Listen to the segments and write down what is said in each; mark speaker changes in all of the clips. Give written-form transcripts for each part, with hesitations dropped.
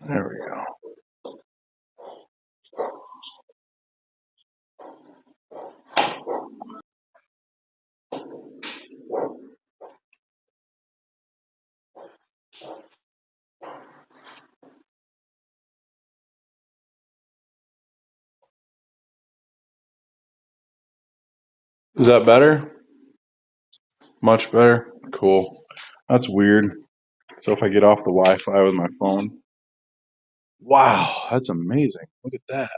Speaker 1: There we go. Is that better? Much better? Cool. That's weird. So if I get off the Wi-Fi with my phone. Wow, that's amazing. Look at that.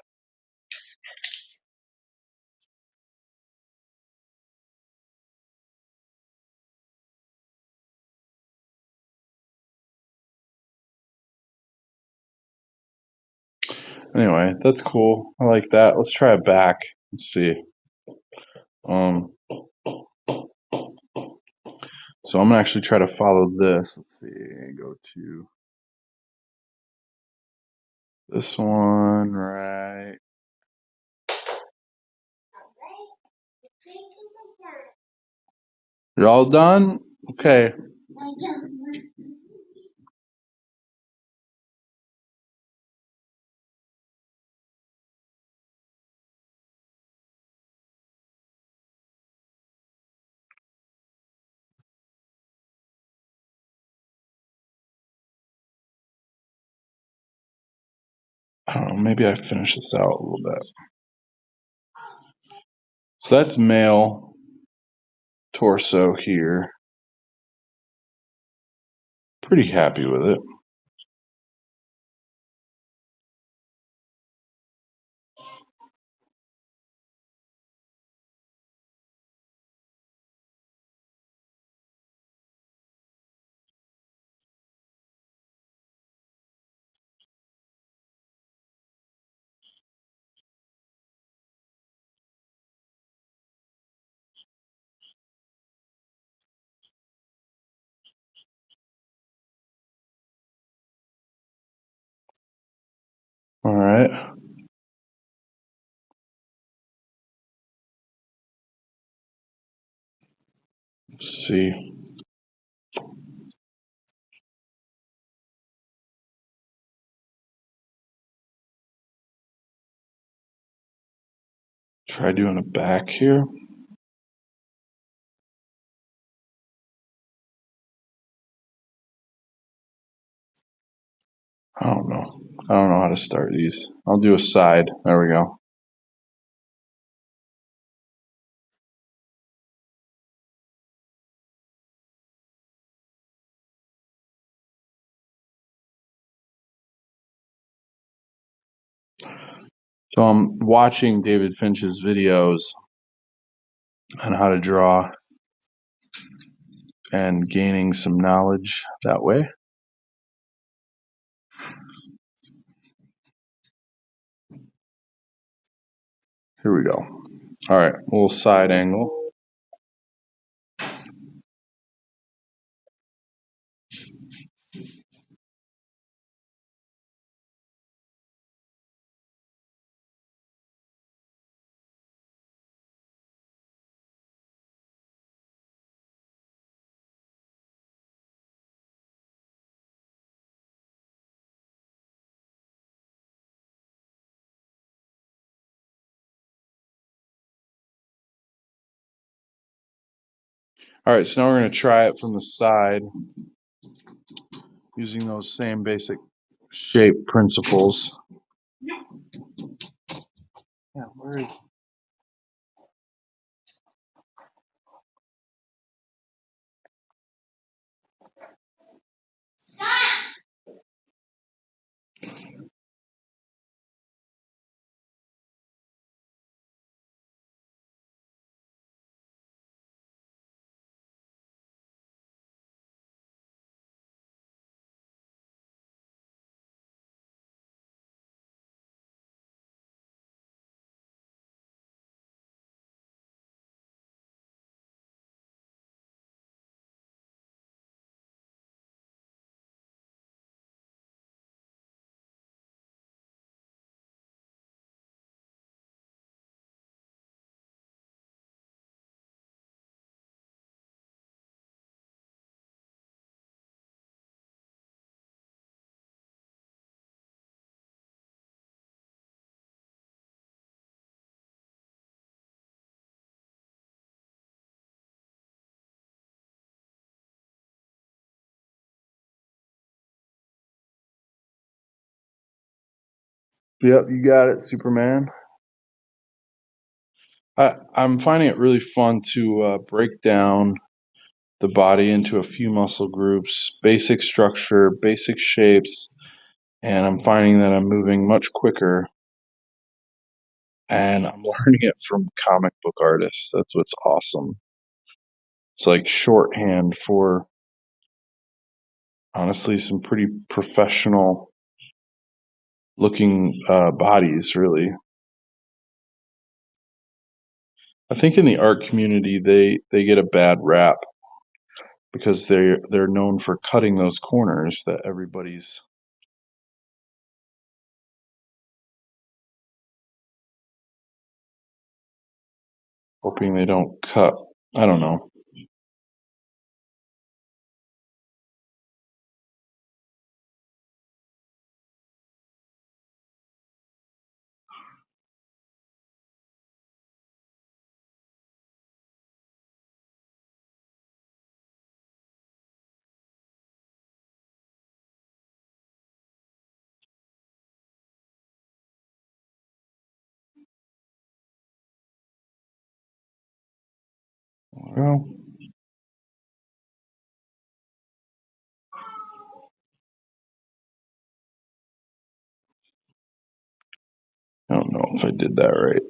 Speaker 1: Anyway, that's cool. I like that. Let's try it back. Let's see. Um, so I'm gonna actually try to follow this. Let's see. Go to this one, right? You're all done? Okay. I don't know. Maybe I finish this out a little bit. So that's male torso here. Pretty happy with it. All right. Let's see. Try doing a back here. I don't know. I don't know how to start these. I'll do a side. There we go. So I'm watching David Finch's videos on how to draw and gaining some knowledge that way. Here we go. All right, little side angle. All right, so now we're going to try it from the side using those same basic shape principles. Yeah, where is Yep, you got it, Superman. I'm finding it really fun to break down the body into a few muscle groups, basic structure, basic shapes, and I'm finding that I'm moving much quicker and I'm learning it from comic book artists. That's what's awesome. It's like shorthand for honestly some pretty professional looking bodies, really. I think in the art community they get a bad rap because they're known for cutting those corners that everybody's hoping they don't cut. I don't know. Well, I don't know if I did that right.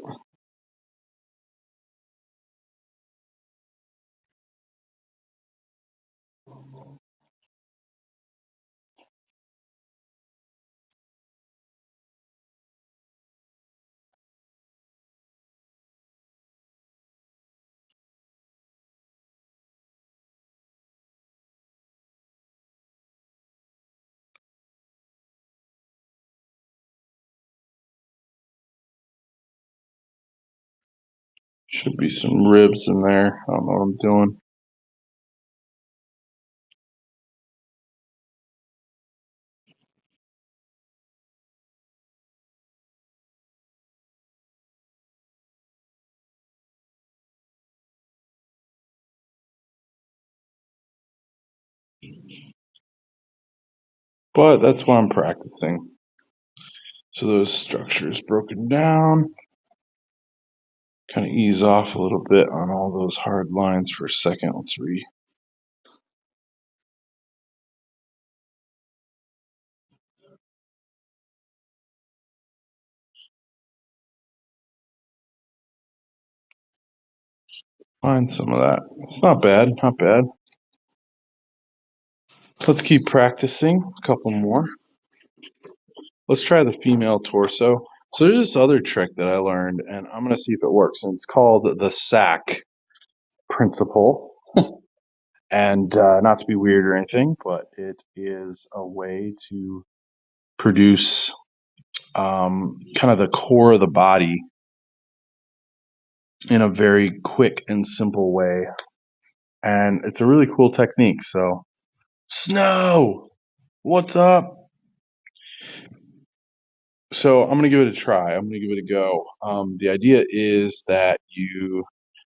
Speaker 1: Should be some ribs in there. I don't know what I'm doing. But that's why I'm practicing. So those structures broken down. Kind of ease off a little bit on all those hard lines for a second. Let's find some of that. It's not bad, not bad. Let's keep practicing. A couple more. Let's try the female torso. So there's this other trick that I learned, and I'm gonna see if it works. And it's called the SAC principle. And not to be weird or anything, but it is a way to produce kind of the core of the body in a very quick and simple way. And it's a really cool technique. So, Snow, what's up? So, I'm going to give it a try. I'm going to give it a go. The idea is that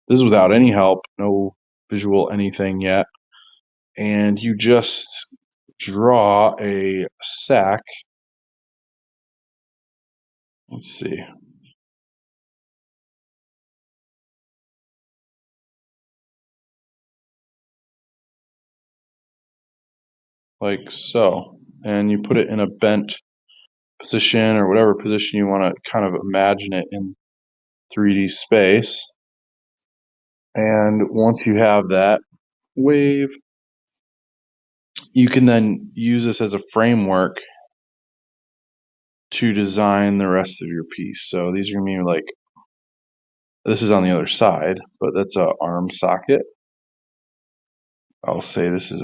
Speaker 1: this is without any help, no visual anything yet. And you just draw a sack. Let's see, like so. And you put it in a bent position or whatever position you want to kind of imagine it in 3D space. And once you have that wave, you can then use this as a framework to design the rest of your piece. So these are going to be like, this is on the other side, but that's a arm socket. I'll say this is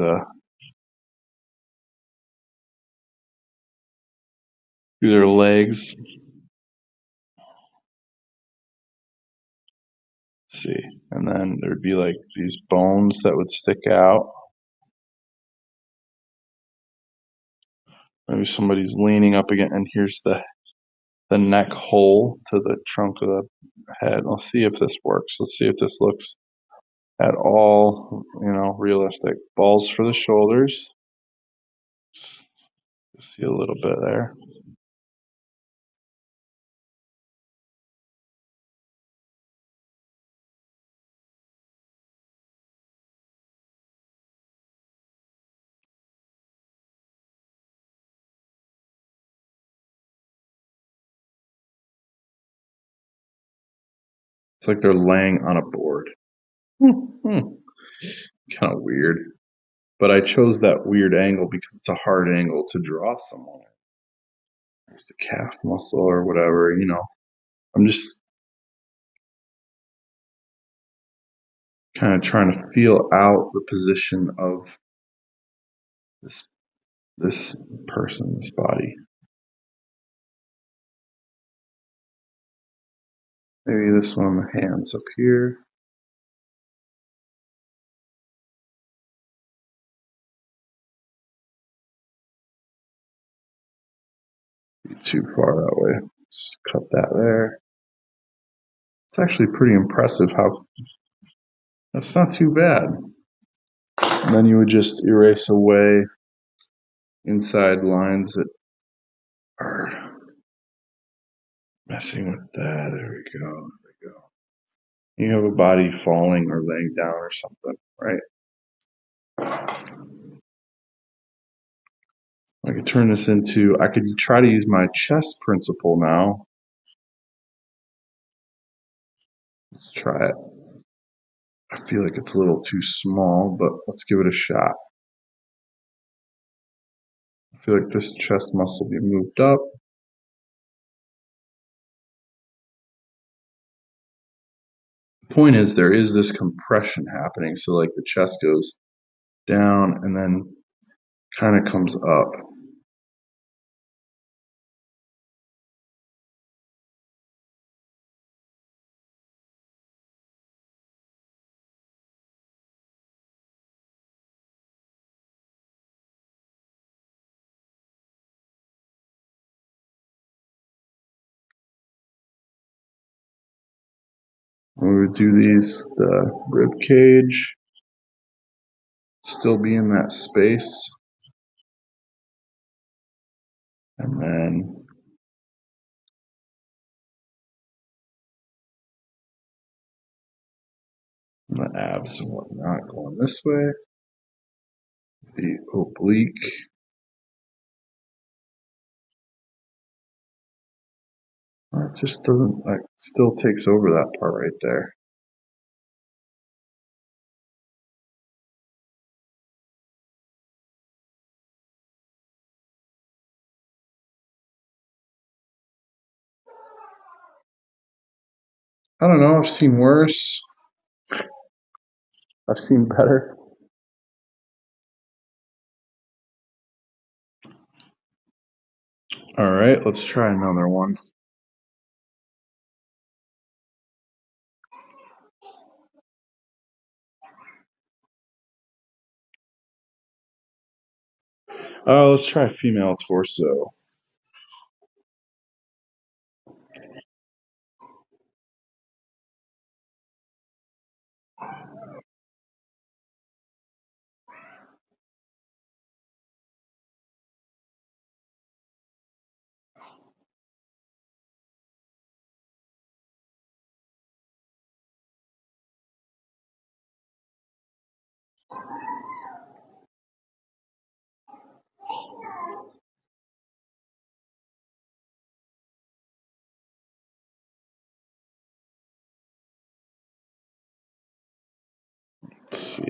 Speaker 1: these are legs. Let's see. And then there'd be like these bones that would stick out. Maybe somebody's leaning up again, and here's the neck hole to the trunk of the head. Let's see if this works. Let's see if this looks at all, realistic. Balls for the shoulders. See a little bit there. It's like they're laying on a board. Kind of weird. But I chose that weird angle because it's a hard angle to draw someone. There's the calf muscle or whatever, I'm just kind of trying to feel out the position of this person, this body. Maybe this one, the hands up here. Be too far that way. Let's cut that there. It's actually pretty impressive how that's not too bad. And then you would just erase away inside lines that are messing with that. There we go. There we go. You have a body falling or laying down or something, right? I could turn this into, I could try to use my chest principle now. Let's try it. I feel like it's a little too small, but let's give it a shot. I feel like this chest muscle be moved up. The point is there is this compression happening. So like the chest goes down and then kind of comes up. We would do these, the rib cage, still be in that space. And then the abs and whatnot going this way. The oblique. It just doesn't, like, still takes over that part right there. I don't know, I've seen worse. I've seen better. All right, let's try another one. Let's try female torso. Let's see.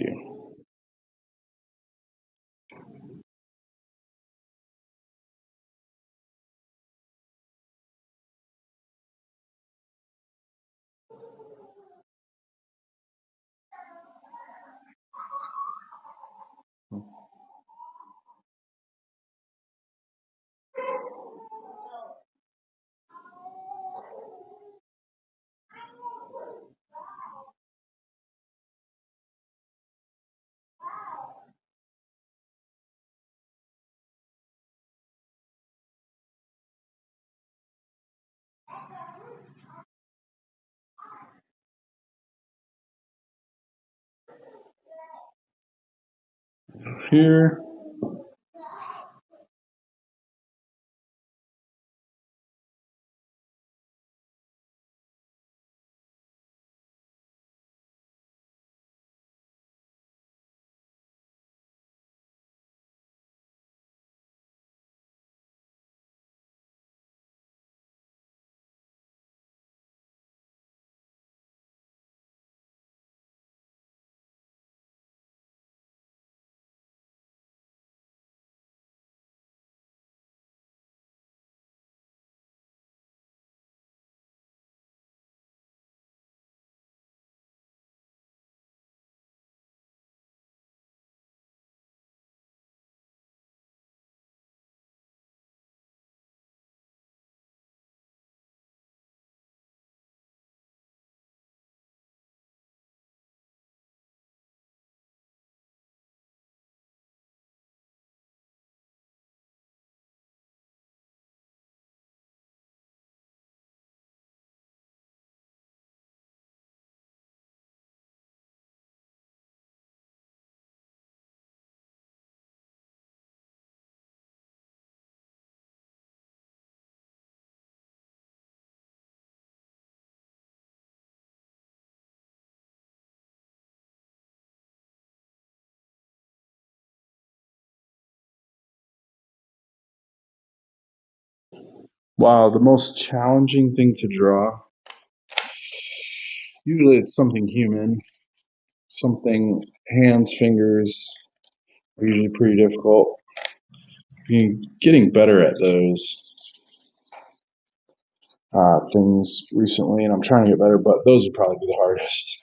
Speaker 1: Here. Wow, the most challenging thing to draw. Usually it's something human, something hands, fingers are usually pretty difficult. Been getting better at those things recently, and I'm trying to get better, but those would probably be the hardest.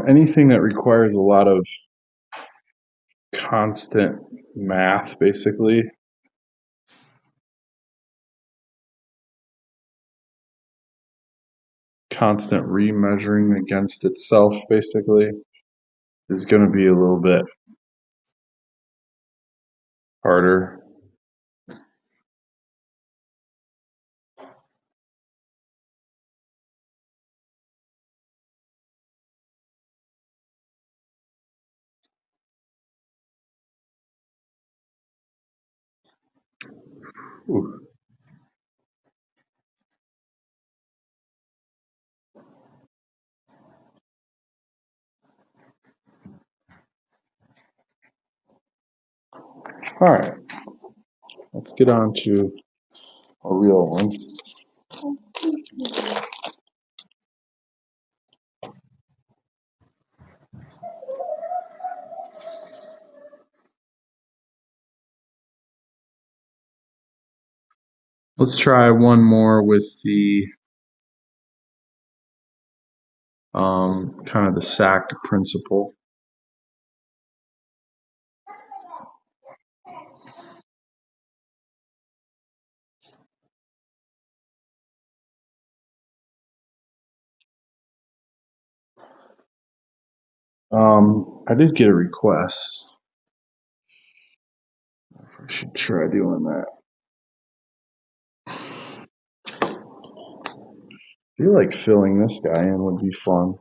Speaker 1: Anything that requires a lot of constant math, basically. Constant remeasuring against itself, basically, is going to be a little bit harder. Ooh. All right, let's get on to a real one. Let's try one more with the kind of the SAC principle. I did get a request. I should try doing that. I feel like filling this guy in would be fun.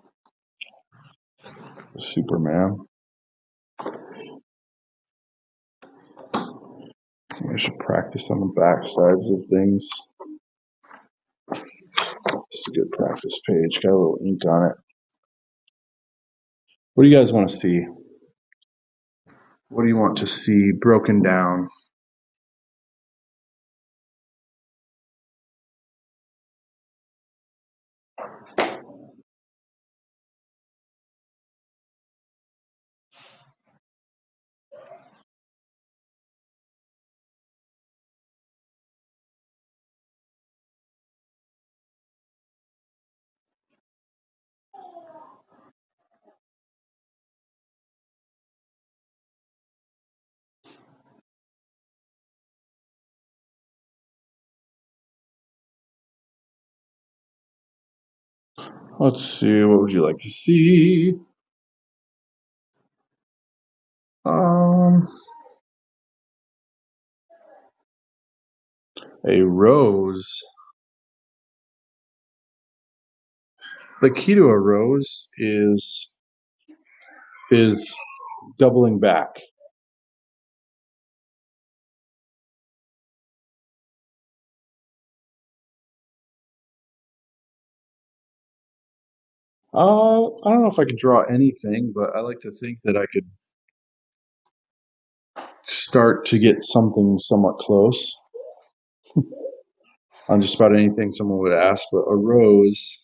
Speaker 1: Superman. I should practice on the back sides of things. It's a good practice page. Got a little ink on it. What do you guys want to see? What do you want to see broken down? Let's see. What would you like to see? A rose. The key to a rose is doubling back. I don't know if I could draw anything, but I like to think that I could start to get something somewhat close on just about anything someone would ask. But a rose,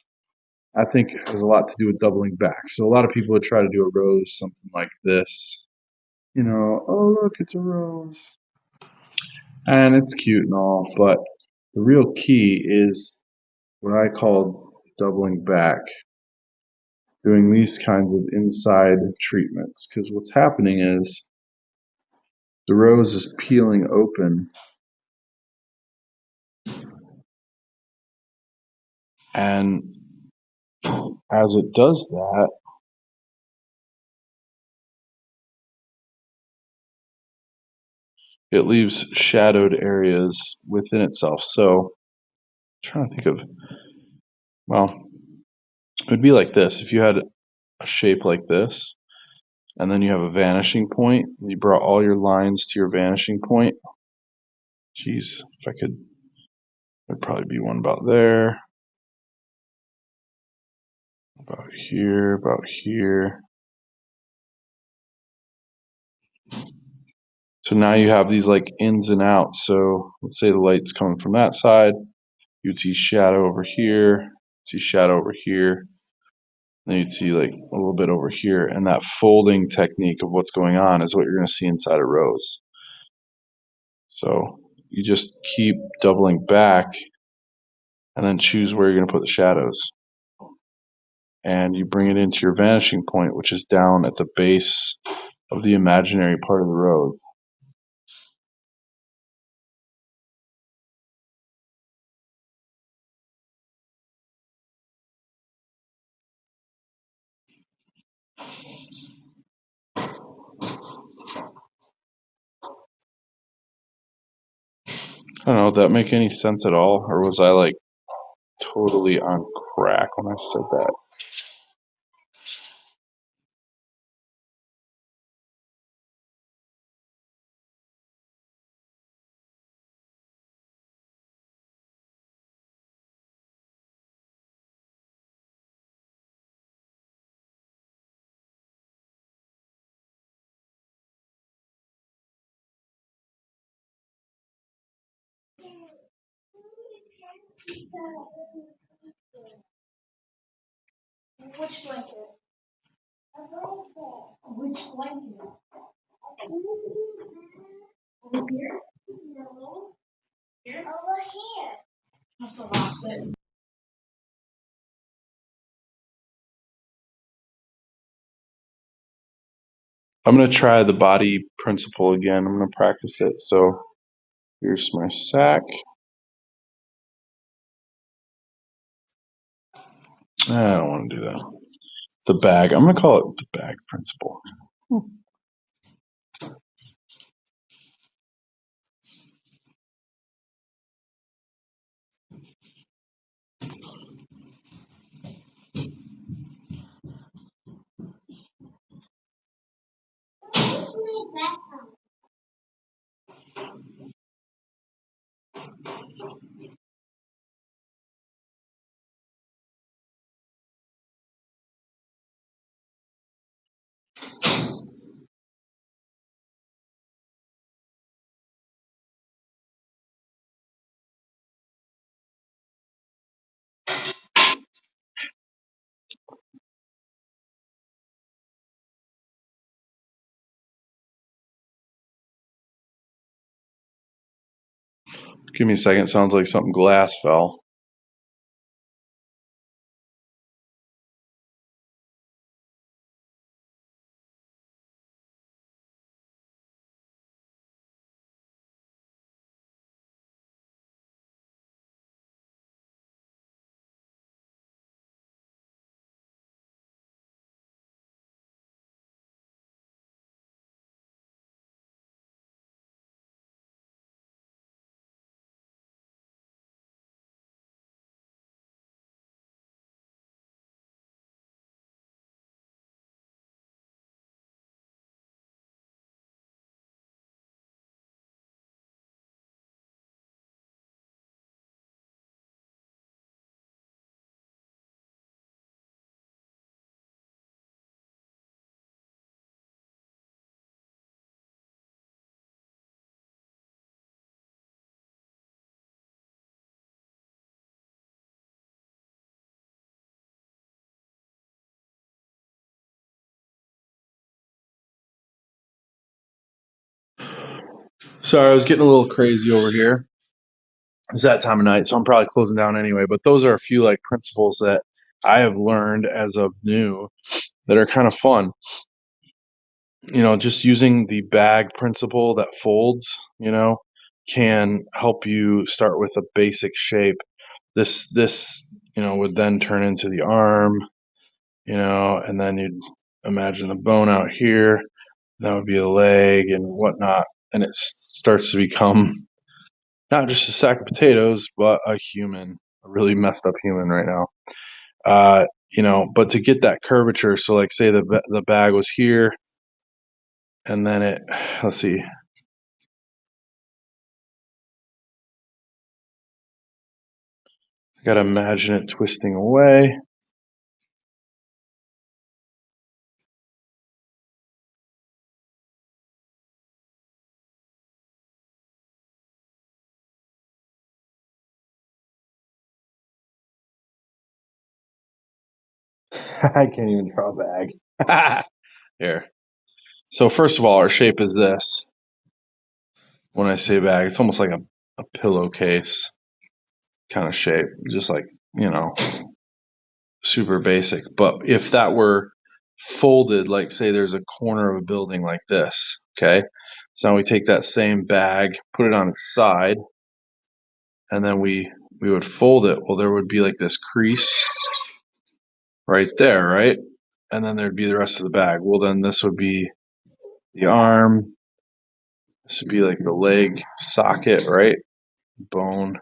Speaker 1: I think, has a lot to do with doubling back. So a lot of people would try to do a rose, something like this. You know, oh, look, it's a rose. And it's cute and all, but the real key is what I call doubling back, doing these kinds of inside treatments. Because what's happening is the rose is peeling open, and as it does that, it leaves shadowed areas within itself. So I'm trying to think of, well, it would be like this. If you had a shape like this, and then you have a vanishing point, and you brought all your lines to your vanishing point. Geez, if I could, there'd probably be one about there, about here, about here. So now you have these like ins and outs. So let's say the light's coming from that side. You'd see shadow over here, see shadow over here. Then you'd see like a little bit over here. And that folding technique of what's going on is what you're going to see inside a rose. So you just keep doubling back and then choose where you're going to put the shadows. And you bring it into your vanishing point, which is down at the base of the imaginary part of the rose. I don't know, did that make any sense at all? Or was I like totally on crack when I said that?
Speaker 2: Which blanket? Which blanket? Over here? No. Here? Over here. Must have lost it.
Speaker 1: I'm going to try the body principle again. I'm going to practice it. So here's my sack. I don't want to do that. The bag. I'm going to call it the bag principle. Give me a second. Sounds like something glass fell. Sorry, I was getting a little crazy over here. It's that time of night, so I'm probably closing down anyway. But those are a few like principles that I have learned as of new that are kind of fun. Just using the bag principle that folds, can help you start with a basic shape. This would then turn into the arm, and then you'd imagine the bone out here. That would be a leg and whatnot. And it's starts to become not just a sack of potatoes, but a human, a really messed up human right now. But to get that curvature, so like say the bag was here, and then let's see. I gotta imagine it twisting away. I can't even draw a bag. Here. So first of all, our shape is this. When I say bag, it's almost like a pillowcase kind of shape, just like, super basic. But if that were folded, like say there's a corner of a building like this, okay? So now we take that same bag, put it on its side, and then we would fold it. Well, there would be like this crease right there, right? And then there'd be the rest of the bag. Well, then this would be the arm. This would be like the leg socket, right? Bone.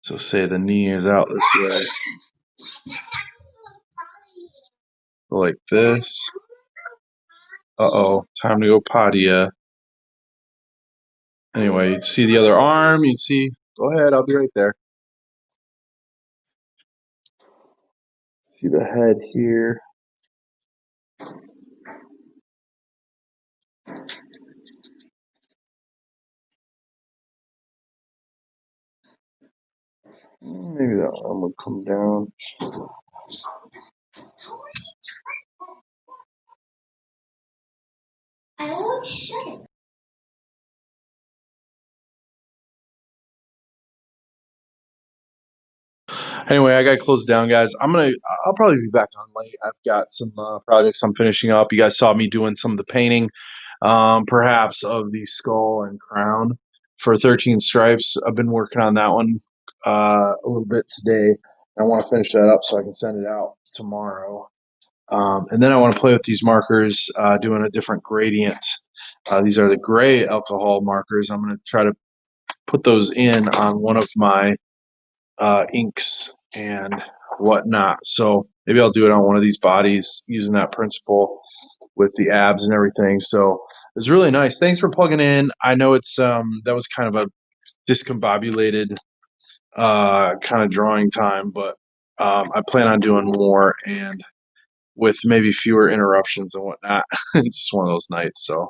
Speaker 1: So say the knee is out this way. Like this. Uh-oh, time to go potty. Anyway, you'd see the other arm. You'd see, go ahead, I'll be right there. See the head here. Maybe that arm would come down.
Speaker 2: I always should.
Speaker 1: Anyway, I gotta close down, guys. I'll probably be back on late. I've got some projects I'm finishing up. You guys saw me doing some of the painting, perhaps of the skull and crown for 13 Stripes. I've been working on that one a little bit today. I want to finish that up so I can send it out tomorrow. And then I want to play with these markers, doing a different gradient. These are the gray alcohol markers. I'm going to try to put those in on one of my inks and whatnot. So maybe I'll do it on one of these bodies using that principle with the abs and everything. So it was really nice. Thanks for plugging in. I know it's that was kind of a discombobulated kind of drawing time, but I plan on doing more and with maybe fewer interruptions and whatnot. It's just one of those nights. So,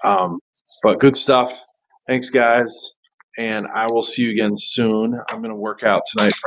Speaker 1: but good stuff. Thanks, guys. And I will see you again soon. I'm going to work out tonight, probably.